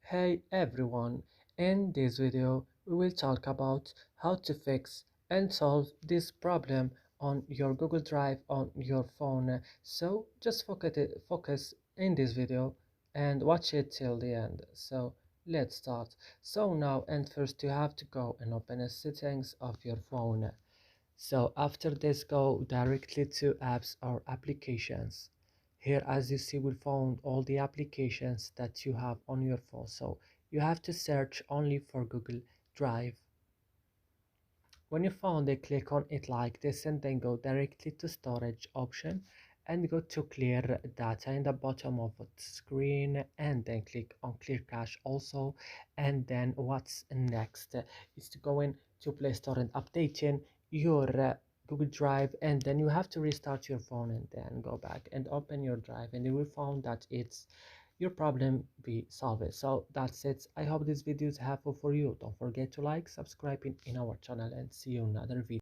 Hey everyone, in this video we will talk about how to fix and solve this problem on your Google Drive on your phone. So just focus in this video and watch it till the end. So let's start. So now and first you have to go and open the settings of your phone. So after this, go directly to apps or applications. Here, as you see, we found all the applications that you have on your phone. So you have to search only for Google Drive. When you found it, click on it like this and then go directly to storage option and go to clear data in the bottom of the screen and then click on clear cache also. And then what's next is to go in to Play Store and updating your Google Drive, and then you have to restart your phone and then go back and open your drive, and you will find that it's your problem be solved. So that's it. I hope this video is helpful for you. Don't forget to like, subscribe in our channel, and see you in another video.